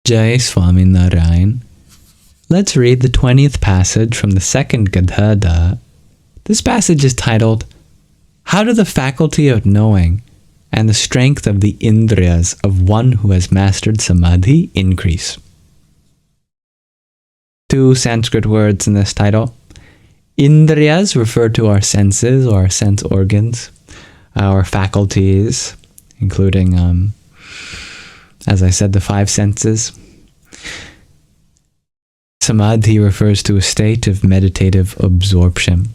Jai Swaminarayan. Let's read the 20th passage from the second Gadhadā. This passage is titled, How do the faculty of knowing and the strength of the Indriyas of one who has mastered Samadhi increase? 2 Sanskrit words in this title. Indriyas refer to our senses or our sense organs, our faculties, including, as I said, the 5 senses. Samadhi refers to a state of meditative absorption.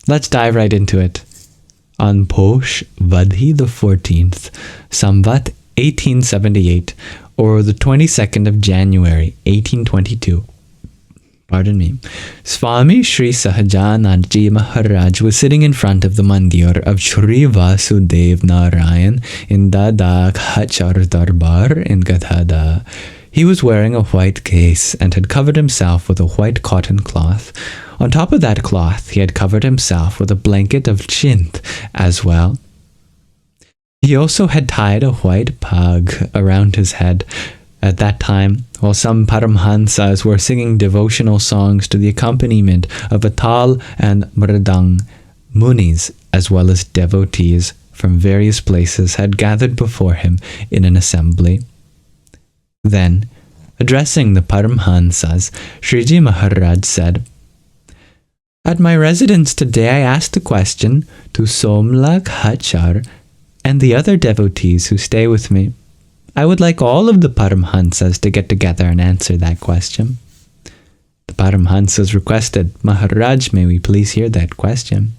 Let's dive right into it. On Posh Vadhi the 14th, Samvat 1878, or the 22nd of January 1822, Swami Sri Sahajanandji Maharaj was sitting in front of the mandir of Sri Vasudev Narayan in Dada Khachar Darbar in Gadhadā. He was wearing a white case and had covered himself with a white cotton cloth. On top of that cloth, he had covered himself with a blanket of chint as well. He also had tied a white pag around his head. At that time, while some Paramhansas were singing devotional songs to the accompaniment of a tal and mridang, munis as well as devotees from various places had gathered before him in an assembly. Then, addressing the Paramhansas, Sriji Maharaj said, At my residence today I asked a question to Somla Khachar and the other devotees who stay with me. I would like all of the Paramhansas to get together and answer that question. The Paramhansas requested, Maharaj, may we please hear that question?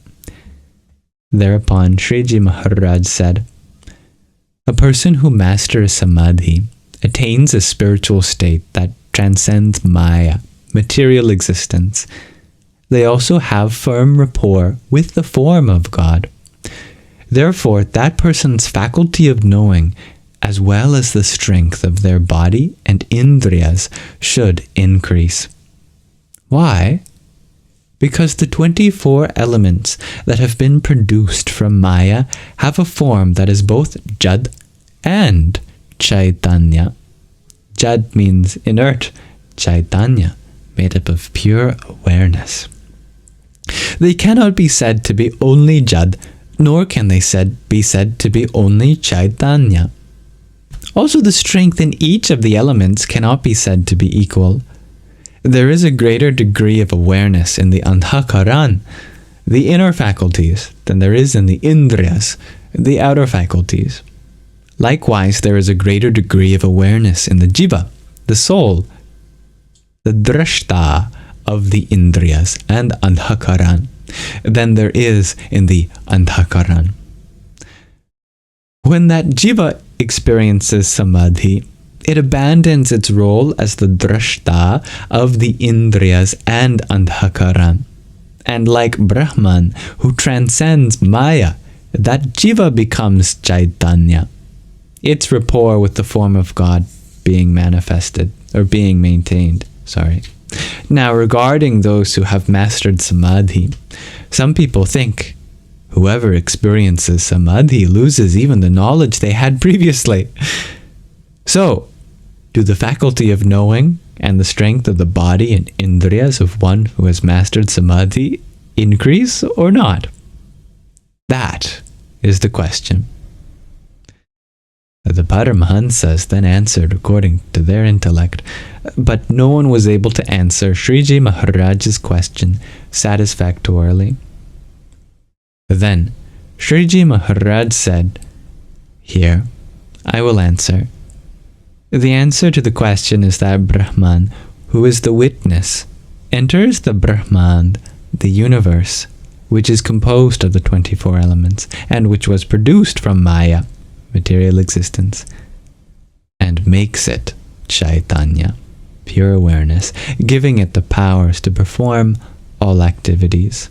Thereupon Sriji Maharaj said, A person who masters Samadhi attains a spiritual state that transcends Maya, material existence. They also have firm rapport with the form of God. Therefore, that person's faculty of knowing, as well as the strength of their body and Indriyas, should increase. Why? Because the 24 elements that have been produced from Maya have a form that is both Jad and Chaitanya. Jad means inert, Chaitanya, made up of pure awareness. They cannot be said to be only Jad, nor can they be said to be only Chaitanya. Also, the strength in each of the elements cannot be said to be equal. There is a greater degree of awareness in the Antahkaran, the inner faculties, than there is in the Indriyas, the outer faculties. Likewise, there is a greater degree of awareness in the Jiva, the soul, the Drashta of the Indriyas and Antahkaran, than there is in the Antahkaran. When that Jiva experiences Samadhi, it abandons its role as the Drashta of the Indriyas and Antahkaran. And like Brahman, who transcends Maya, that Jiva becomes Chaitanya. Its rapport with the form of God being manifested, or being maintained, Now, regarding those who have mastered Samadhi, some people think whoever experiences Samadhi loses even the knowledge they had previously. So, do the faculty of knowing and the strength of the body and Indriyas of one who has mastered Samadhi increase or not? That is the question. The Paramhansas then answered according to their intellect, but no one was able to answer Sriji Maharaj's question satisfactorily. Then Sriji Maharaj said, Here, I will answer. The answer to the question is that Brahman, who is the witness, enters the Brahman, the universe, which is composed of the 24 elements, and which was produced from Maya, material existence, and makes it Chaitanya, pure awareness, giving it the powers to perform all activities.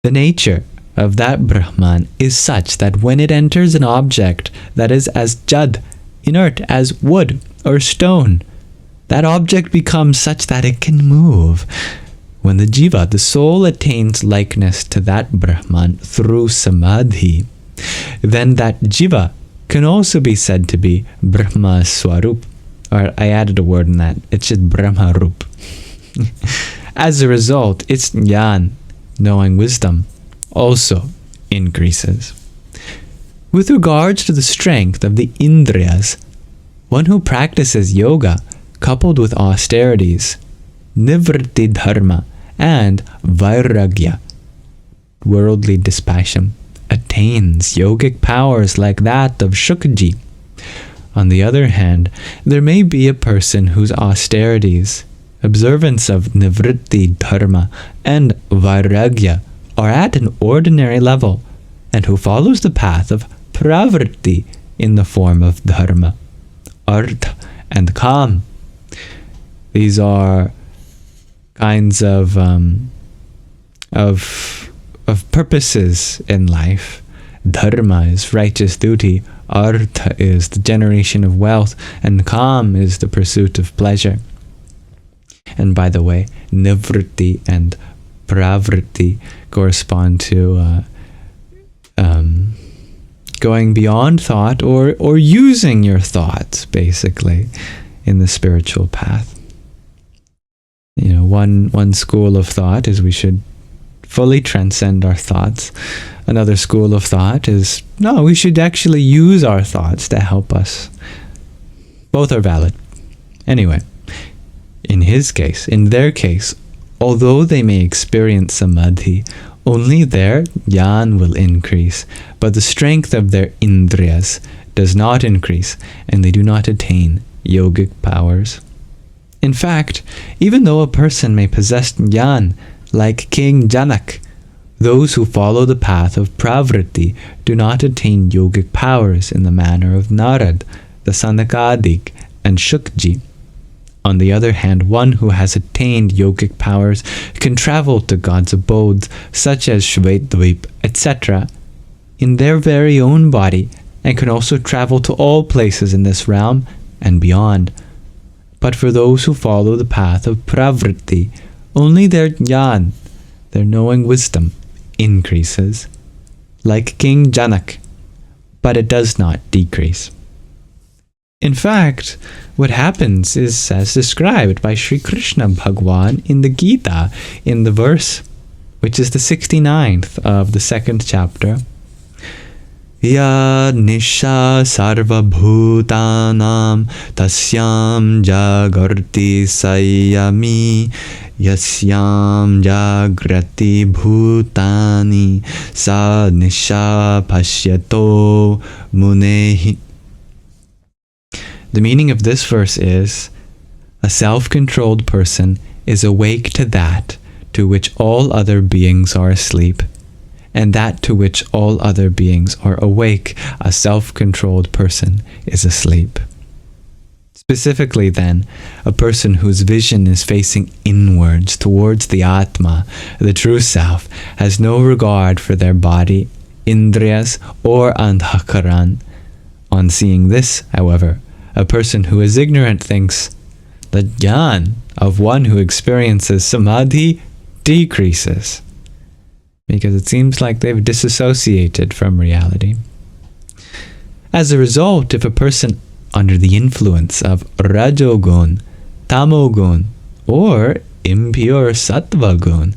The nature of that Brahman is such that when it enters an object that is as Jad, inert as wood or stone, that object becomes such that it can move. When the Jiva, the soul, attains likeness to that Brahman through Samadhi, then that Jiva can also be said to be Brahma Swarup, Or I added a word in that. It's just Brahmarup. As a result, its jnana, knowing wisdom, also increases. With regards to the strength of the Indriyas, one who practices yoga coupled with austerities, nivritti dharma, and vairagya, worldly dispassion, attains yogic powers like that of Shukji. On the other hand, there may be a person whose austerities, observance of nivritti dharma, and vairagya are at an ordinary level, and who follows the path of pravritti in the form of dharma, artha, and kam. These are kinds of purposes in life. Dharma is righteous duty, artha is the generation of wealth, and kam is the pursuit of pleasure. And by the way, nivritti and pravritti correspond to going beyond thought or using your thoughts, basically, in the spiritual path. You know, one school of thought is we should fully transcend our thoughts. Another school of thought is, no, we should actually use our thoughts to help us. Both are valid. Anyway, in their case, although they may experience Samadhi, only their jnana will increase, but the strength of their Indriyas does not increase, and they do not attain yogic powers. In fact, even though a person may possess jnana, like King Janak, those who follow the path of pravritti do not attain yogic powers in the manner of Narad, the Sanakadik, and Shukji. On the other hand, one who has attained yogic powers can travel to God's abodes, such as Shvetdvip, etc., in their very own body, and can also travel to all places in this realm and beyond. But for those who follow the path of pravritti, only their jnana, their knowing wisdom, increases, like King Janak, but it does not decrease. In fact, what happens is as described by Sri Krishna Bhagwan in the Gita, in the verse, which is the 69th of the 2nd chapter. Ya nisha sarva bhutanam tasyam jagarti sayami yasyam jagrati bhutani sa nisha pashyato munehi. The meaning of this verse is, a self-controlled person is awake to that to which all other beings are asleep, and that to which all other beings are awake, a self-controlled person is asleep. Specifically then, a person whose vision is facing inwards towards the Atma, the true self, has no regard for their body, Indriyas, or Andhakaran. On seeing this, however, a person who is ignorant thinks the jnana of one who experiences Samadhi decreases, because it seems like they've disassociated from reality. As a result, if a person under the influence of Rajogun, Tamogun, or impure Sattvagun,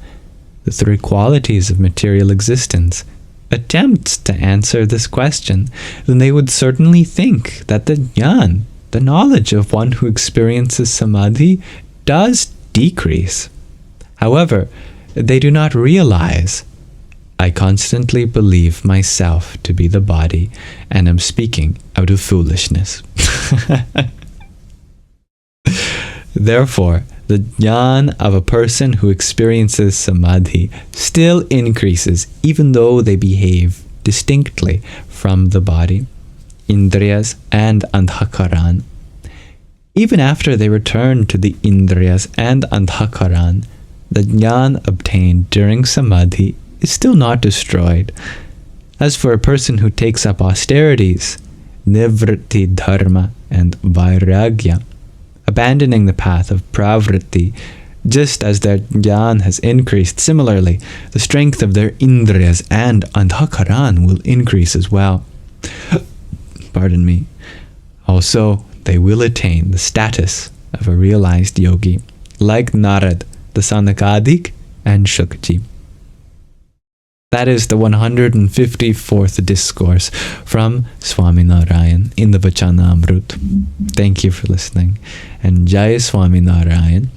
the three qualities of material existence, attempts to answer this question, then they would certainly think that the jnana, the knowledge of one who experiences Samadhi, does decrease. However, they do not realize, I constantly believe myself to be the body, and am speaking out of foolishness. Therefore, the jnana of a person who experiences Samadhi still increases, even though they behave distinctly from the body, Indriyas, and Andhakaran. Even after they return to the Indriyas and Andhakaran, the jnana obtained during Samadhi is still not destroyed. As for a person who takes up austerities, nivritti dharma and vairagya, abandoning the path of pravritti, just as their jnana has increased, similarly, the strength of their Indriyas and Andhakaran will increase as well. Pardon me. Also, they will attain the status of a realized yogi, like Narad, the Sanakadik, and Shukji. That is the 154th discourse from Swaminarayan in the Vachanamrut. Thank you for listening. And Jai Swaminarayan.